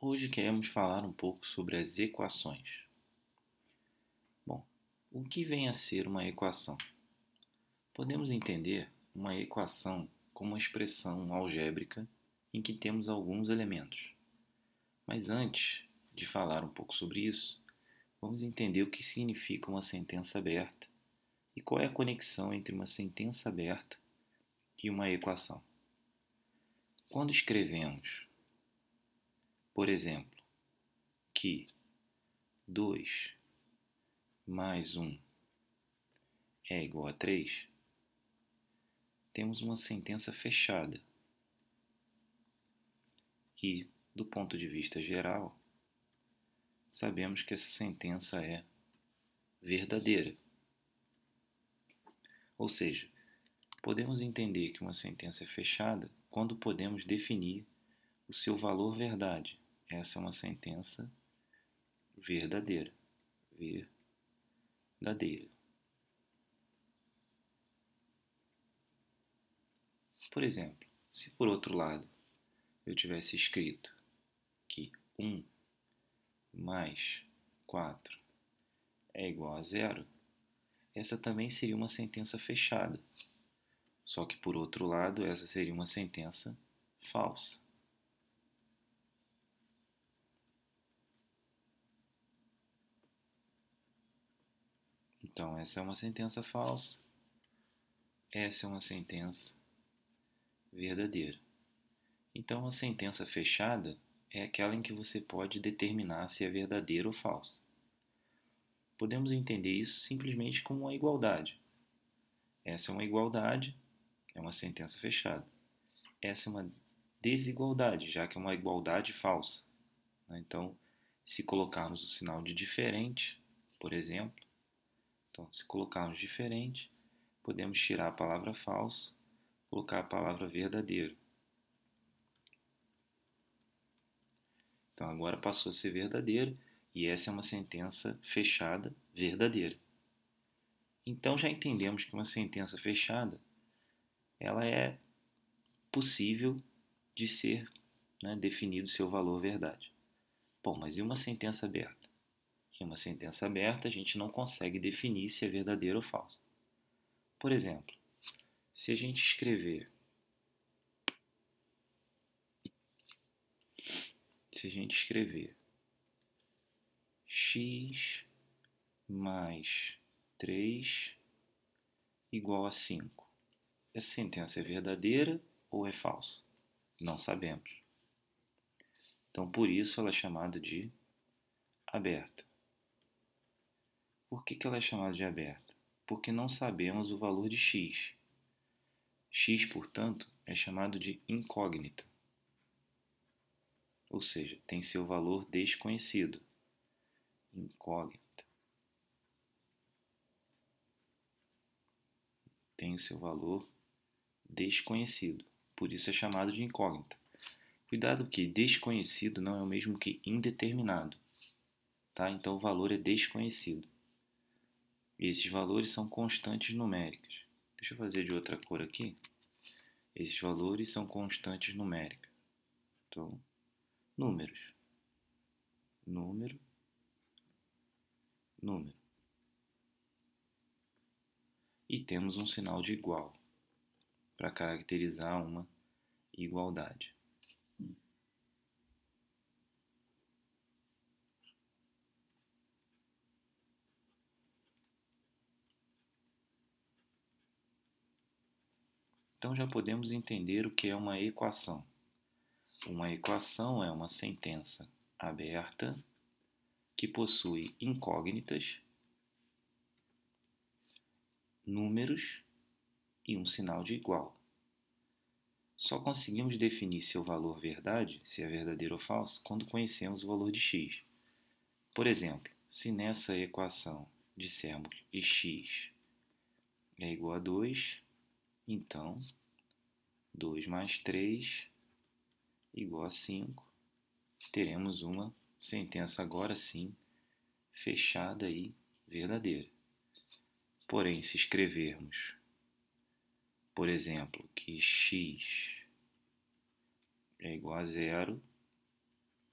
Hoje queremos falar um pouco sobre as equações. Bom, o que vem a ser uma equação? Podemos entender uma equação como uma expressão algébrica em que temos alguns elementos. Mas antes de falar um pouco sobre isso, vamos entender o que significa uma sentença aberta e qual é a conexão entre uma sentença aberta e uma equação. Quando escrevemos, por exemplo, que 2 mais 1 é igual a 3, temos uma sentença fechada. E, do ponto de vista geral, sabemos que essa sentença é verdadeira. Ou seja, podemos entender que uma sentença é fechada quando podemos definir o seu valor verdade. Essa é uma sentença verdadeira. Verdadeira. Por exemplo, se por outro lado eu tivesse escrito que 1 mais 4 é igual a 0, essa também seria uma sentença fechada. Só que, por outro lado, essa seria uma sentença falsa. Então, essa é uma sentença falsa, essa é uma sentença verdadeira. Então, a sentença fechada é aquela em que você pode determinar se é verdadeira ou falsa. Podemos entender isso simplesmente como uma igualdade. Essa é uma igualdade, é uma sentença fechada. Essa é uma desigualdade, já que é uma igualdade falsa. Então, se colocarmos o sinal de diferente, por exemplo, então, se colocarmos diferente, podemos tirar a palavra falso, colocar a palavra verdadeiro. Então, agora passou a ser verdadeiro e essa é uma sentença fechada verdadeira. Então, já entendemos que uma sentença fechada ela é possível de ser definido seu valor verdade. Bom, mas e uma sentença aberta? Em uma sentença aberta, a gente não consegue definir se é verdadeiro ou falso. Por exemplo, se a gente escrever x mais 3 igual a 5, essa sentença é verdadeira ou é falsa? Não sabemos. Então, por isso ela é chamada de aberta. Por que ela é chamada de aberta? Porque não sabemos o valor de x. X, portanto, é chamado de incógnita. Ou seja, tem seu valor desconhecido. Incógnita. Tem o seu valor desconhecido. Por isso é chamado de incógnita. Cuidado que desconhecido não é o mesmo que indeterminado. Tá? Então o valor é desconhecido. E esses valores são constantes numéricas. Deixa eu fazer de outra cor aqui. Esses valores são constantes numéricas. Então, números. Número, número. E temos um sinal de igual para caracterizar uma igualdade. Então já podemos entender o que é uma equação. Uma equação é uma sentença aberta que possui incógnitas, números e um sinal de igual. Só conseguimos definir seu valor verdade, se é verdadeiro ou falso, quando conhecemos o valor de x. Por exemplo, se nessa equação dissermos que x é igual a 2, então 2 mais 3 igual a 5, teremos uma sentença agora sim fechada e verdadeira. Porém, se escrevermos, por exemplo, que x é igual a 0,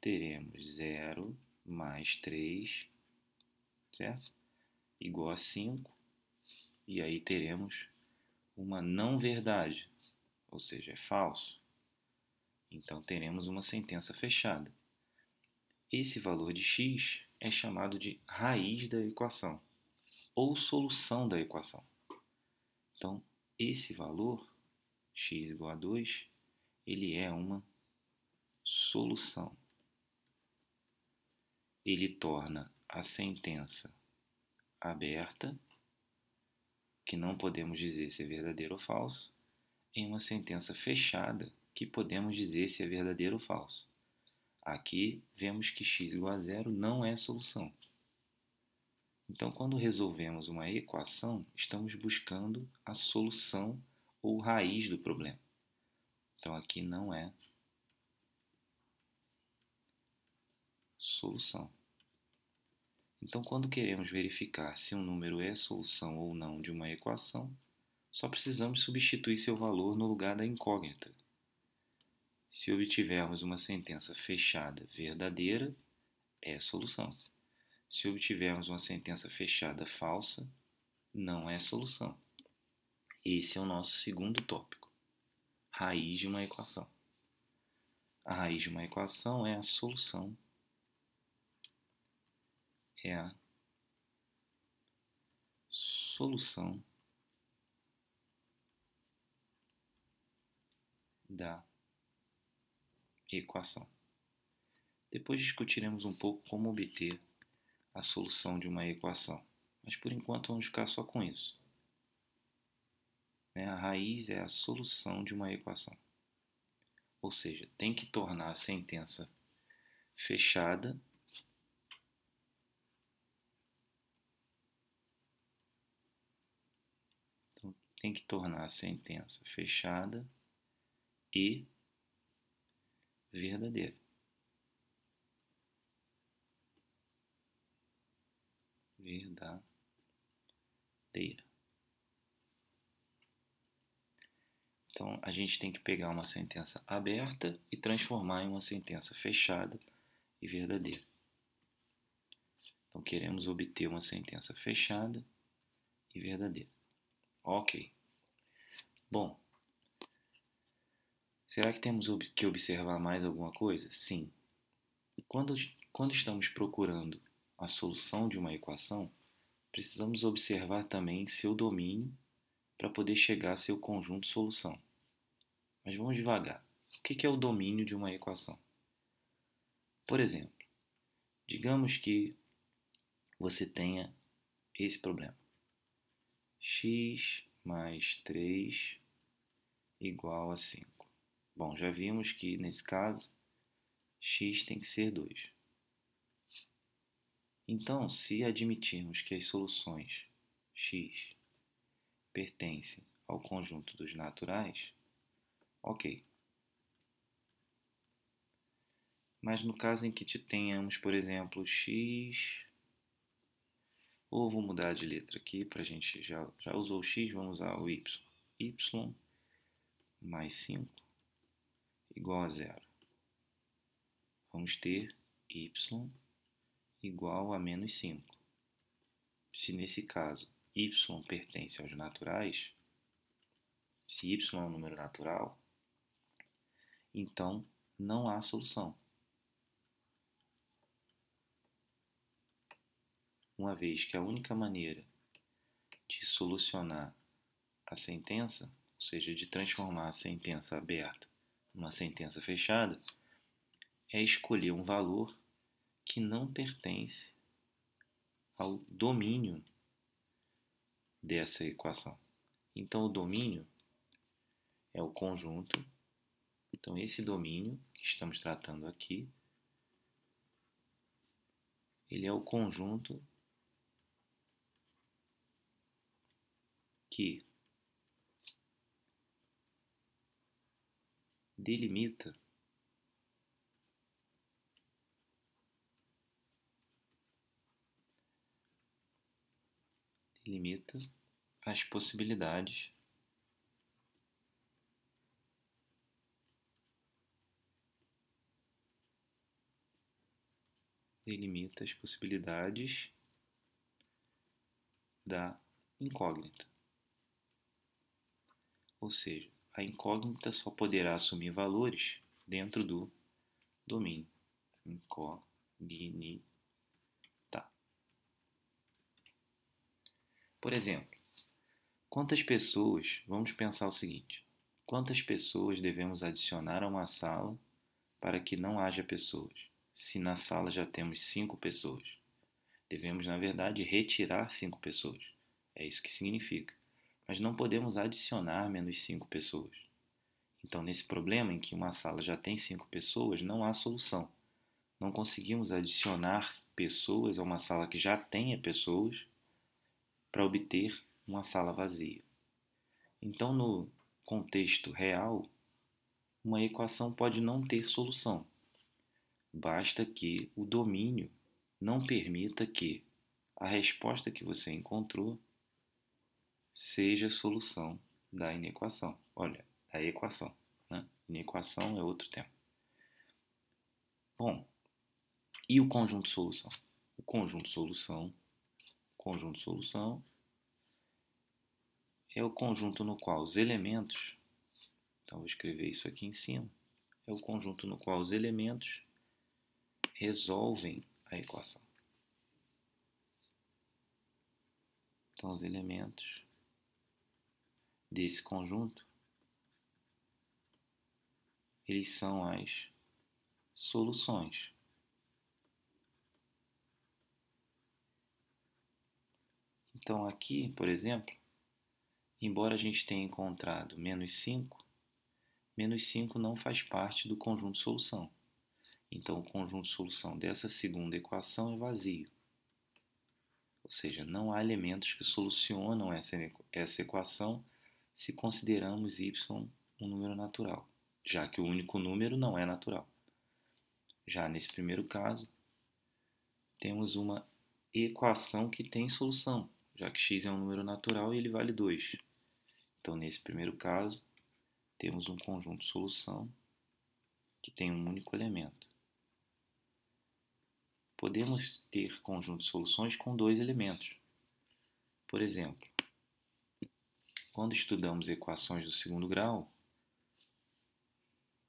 teremos 0 mais 3, certo? Igual a 5. E aí teremos uma não verdade, ou seja, é falso. Então teremos uma sentença fechada. Esse valor de x é chamado de raiz da equação ou solução da equação. Então, esse valor, x igual a 2, ele é uma solução. Ele torna a sentença aberta, que não podemos dizer se é verdadeiro ou falso, em uma sentença fechada, que podemos dizer se é verdadeiro ou falso. Aqui vemos que x igual a 0 não é solução. Então, quando resolvemos uma equação, estamos buscando a solução ou raiz do problema. Então, aqui não é solução. Então, quando queremos verificar se um número é solução ou não de uma equação, só precisamos substituir seu valor no lugar da incógnita. Se obtivermos uma sentença fechada verdadeira, é solução. Se obtivermos uma sentença fechada falsa, não é solução. Esse é o nosso segundo tópico. Raiz de uma equação. A raiz de uma equação é a solução, da equação. Depois discutiremos um pouco como obter a solução de uma equação, mas por enquanto vamos ficar só com isso. A raiz é a solução de uma equação, ou seja, tem que tornar a sentença fechada e verdadeira. Então, a gente tem que pegar uma sentença aberta e transformar em uma sentença fechada e verdadeira. Então, queremos obter uma sentença fechada e verdadeira. Ok. Bom, será que temos que observar mais alguma coisa? Sim. Quando estamos procurando a solução de uma equação, precisamos observar também seu domínio para poder chegar a seu conjunto solução. Mas vamos devagar. O que é o domínio de uma equação? Por exemplo, digamos que você tenha esse problema. X mais 3 igual a 5. Bom, já vimos que nesse caso, x tem que ser 2. Então, se admitirmos que as soluções x pertencem ao conjunto dos naturais, ok. Mas no caso em que tenhamos, por exemplo, x, ou vou mudar de letra aqui, para a gente já usou o x, vamos usar o y. Y mais 5 igual a 0. Vamos ter y igual a menos 5. Se nesse caso y pertence aos naturais, se y é um número natural, então não há solução. Uma vez que a única maneira de solucionar a sentença, ou seja, de transformar a sentença aberta numa sentença fechada, é escolher um valor que não pertence ao domínio dessa equação. Então, o domínio é o conjunto. Então, esse domínio que estamos tratando aqui, ele é o conjunto que delimita as possibilidades delimita as possibilidades da incógnita. Ou seja, a incógnita só poderá assumir valores dentro do domínio. Incógnita. Por exemplo, vamos pensar o seguinte, quantas pessoas devemos adicionar a uma sala para que não haja pessoas? Se na sala já temos 5 pessoas, devemos, na verdade, retirar 5 pessoas. É isso que significa. Mas não podemos adicionar menos 5 pessoas. Então, nesse problema em que uma sala já tem 5 pessoas, não há solução. Não conseguimos adicionar pessoas a uma sala que já tenha pessoas para obter uma sala vazia. Então, no contexto real, uma equação pode não ter solução. Basta que o domínio não permita que a resposta que você encontrou seja a solução da inequação. Olha, a equação, né? Inequação é outro tema. Bom, e o conjunto solução? O conjunto solução é o conjunto no qual os elementos, então vou escrever isso aqui em cima, é o conjunto no qual os elementos resolvem a equação. Então, os elementos desse conjunto, eles são as soluções. Então, aqui, por exemplo, embora a gente tenha encontrado menos 5 não faz parte do conjunto solução. Então, o conjunto solução dessa segunda equação é vazio. Ou seja, não há elementos que solucionam essa equação se consideramos y um número natural, já que o único número não é natural. Já nesse primeiro caso, temos uma equação que tem solução, já que x é um número natural e ele vale 2. Então, nesse primeiro caso, temos um conjunto solução que tem um único elemento. Podemos ter conjunto de soluções com 2 elementos. Por exemplo, quando estudamos equações do segundo grau,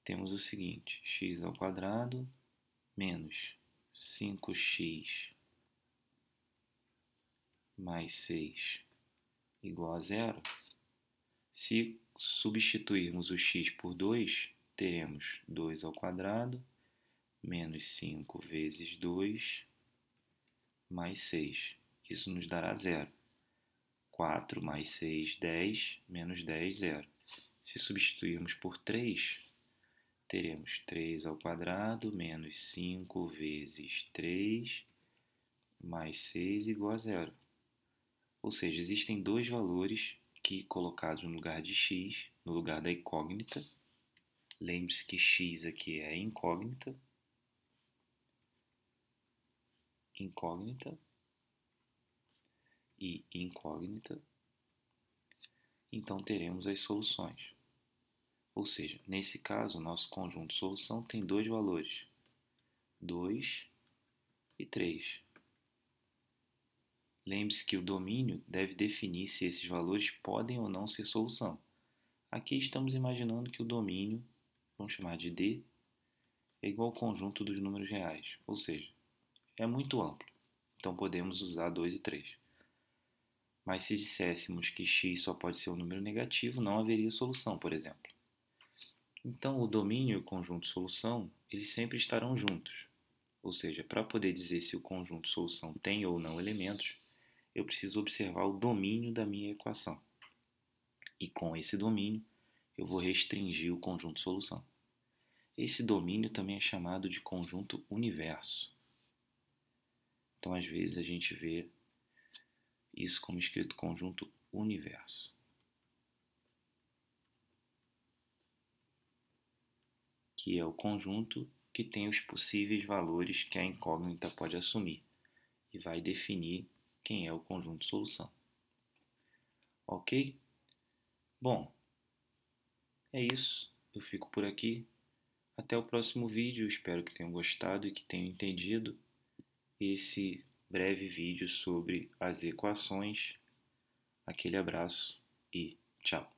temos o seguinte, x ao quadrado menos 5x mais 6 igual a 0. Se substituirmos o x por 2, teremos 2 ao quadrado menos 5 vezes 2 mais 6. Isso nos dará 0. 4 mais 6, 10, menos 10, 0. Se substituirmos por 3, teremos 3 ao quadrado menos 5 vezes 3 mais 6 igual a 0. Ou seja, existem dois valores que, colocados no lugar de x, no lugar da incógnita, lembre-se que x aqui é incógnita, e incógnita, então teremos as soluções. Ou seja, nesse caso, nosso conjunto de solução tem dois valores, 2 e 3. Lembre-se que o domínio deve definir se esses valores podem ou não ser solução. Aqui estamos imaginando que o domínio, vamos chamar de D, é igual ao conjunto dos números reais, ou seja, é muito amplo, então podemos usar 2 e 3. Mas se disséssemos que x só pode ser um número negativo, não haveria solução, por exemplo. Então, o domínio e o conjunto solução, eles sempre estarão juntos. Ou seja, para poder dizer se o conjunto solução tem ou não elementos, eu preciso observar o domínio da minha equação. E com esse domínio, eu vou restringir o conjunto solução. Esse domínio também é chamado de conjunto universo. Então, às vezes, a gente vê isso como escrito conjunto universo. Que é o conjunto que tem os possíveis valores que a incógnita pode assumir e vai definir quem é o conjunto solução. Ok? Bom, é isso. Eu fico por aqui. Até o próximo vídeo. Espero que tenham gostado e que tenham entendido. esse breve vídeo sobre as equações. Aquele abraço e tchau!